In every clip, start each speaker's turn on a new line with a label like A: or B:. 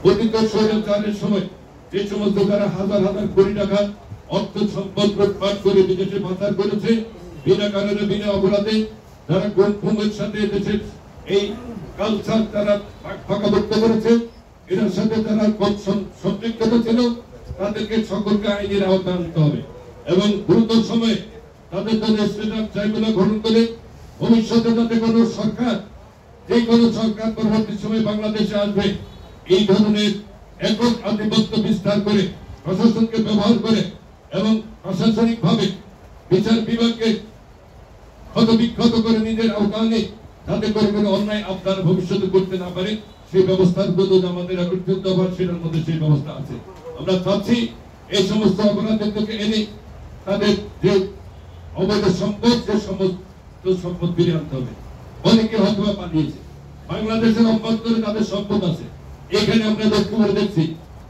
A: অতীত স্বৈরাচারের সময় যে সমস্ত তারা হাজার হাজার কোটি টাকা অর্থ সম্পদ লুটপাট করে বিদেশে পাচার করেছে, বিনা কারণে বিনা অপরাধে তারা গুমের সাথে দেশের এই কালচার তারা ফাঁকাভুক্ত করেছে, এটার সাথে তারা সম্পৃক্ততা ছিল, তাদেরকে সকলকে আইনের আওতায় আনতে হবে এবং দ্রুত সময়ে তাদের জন্য স্টেটাস ট্রাইব্যুনাল গঠন করে ভবিষ্যতে যাতে কোনো সরকার, যে কোনো সরকার পরবর্তী সময় বাংলাদেশে আসবে, এই ধরনের একক আধিপত্য বিস্তার করে প্রশাসনকে ব্যবহার করে এবং প্রশাসনিক ভাবে বিচার বিভাগকে ক্ষতবিক্ষত করে নিজের আওতায় যাতে করে কোনো অন্যায় আপনার ভবিষ্যতে করতে না পারে, সেই ব্যবস্থার জন্য আমাদের একত্রিত হওয়ার সেটার মধ্যে সেই ব্যবস্থা আছে। আমরা চাচ্ছি এই সমস্ত অপরাধীদেরকে এনে তাদের যে অবৈধ সম্পদ, যে সমস্ত সম্পদ ফিরিয়ে আনতে হবে। অনেকে হয়তো পালিয়েছে, বাংলাদেশের অভ্যন্তরে তাদের সম্পদ আছে। এখানে আমরা লক্ষ্য করে দেখছি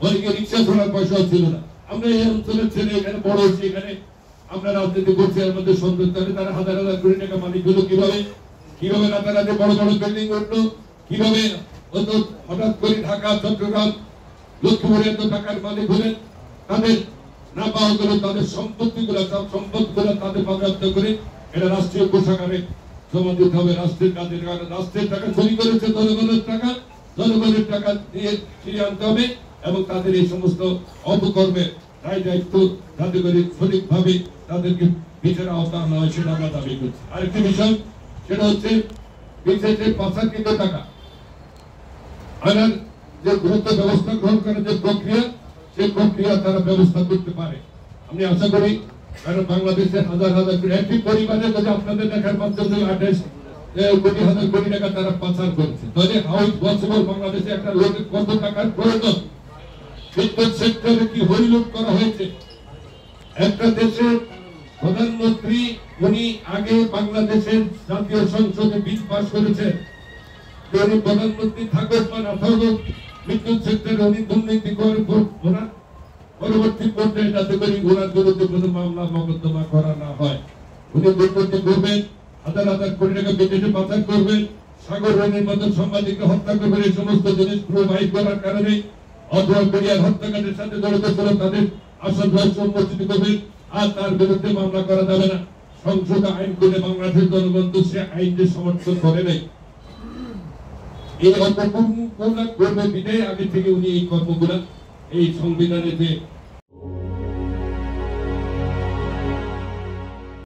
A: অনেকে রিক্সা চলার পয়সাও ছিল না। আমরা এই অঞ্চলের ছেলে এখানে বড় হয়েছি, এখানে আমরা রাজনীতি করছি, এর মধ্যে সন্দেহ তারা হাজার হাজার কোটি টাকা মালিক হলো কিভাবে, কিভাবে রাতারাতি বড় বড় বিল্ডিং উঠলো, কিভাবে হঠাৎ করে ঢাকা, চট্টগ্রাম, লক্ষ্মীপুরে এত টাকার মালিক হলেন, তাদের না পাওয়া গেল তাদের সম্পত্তিগুলো, সব সম্পদগুলো তাদের বাজেয়াপ্ত করে এটা রাষ্ট্রীয় কোষাগারে জমা দিতে হবে। রাষ্ট্রের কাজের কারণে রাষ্ট্রের টাকা চুরি করেছে, জনগণের টাকা দিয়ে ফিরিয়ে আনতে হবে এবং তাদের এই সমস্ত অপকর্মের দায় দায়িত্ব যাতে করে সঠিকভাবে তাদেরকে বিচারের আওতায় আনা হয়, সেটা আমরা দাবি করছি। আরেকটি বিষয়, সেটা হচ্ছে বিদেশে পাচারকৃত টাকা আনার যে গুরুত্ব ব্যবস্থা গ্রহণ করার যে প্রক্রিয়া, সেই প্রক্রিয়া তারা ব্যবস্থা করতে পারে। আমি আশা করি, কারণ বাংলাদেশে হাজার হাজার একটি পরিবারে যদি আপনাদের দেখার মাধ্যমে 28 কোটি হাজার কোটি টাকা তারা পাচার করেছে, তাহলে হাউ ইজ পসিবল বাংলাদেশে একটা লোকের কত টাকার প্রয়োজন? বিদ্যুৎ সেক্টরে কি হরিলুট করা হয়েছে। একটা দেশের প্রধানমন্ত্রী, উনি আগে বাংলাদেশের জাতীয় সংসদে বিল পাস করেছে, উনি প্রধানমন্ত্রী থাকুক বা না থাকুক, বিদ্যুৎ সেক্টরে উনি দুর্নীতি করে ওনার পরবর্তী পর্যায়ে যাতে করে ওনার বিরুদ্ধে কোনো মামলা মোকদ্দমা করা না হয়। উনি দুর্নীতি করবেন, হাজার হাজার কোটি টাকা বিদেশে পাচার করবেন, সাগর রানীর মতো সাংবাদিককে হত্যা করবেন, এই সমস্ত জিনিস প্রোভাইড করার কারণে অথবা পেরিয়ার হত্যাকাণ্ডের সাথে জড়িত ছিল তাদের আসল রহস্য উন্মোচিত করবেন, আর তার বিরুদ্ধে মামলা করা যাবে না। সংসদ আইন করে বাংলাদেশের জনগণ তো সে আইনকে সমর্থন করে নাই। এই অপকর্মগুলা করবে বিদায় আগে থেকে উনি এই কর্মগুলা এই সংবিধানে যে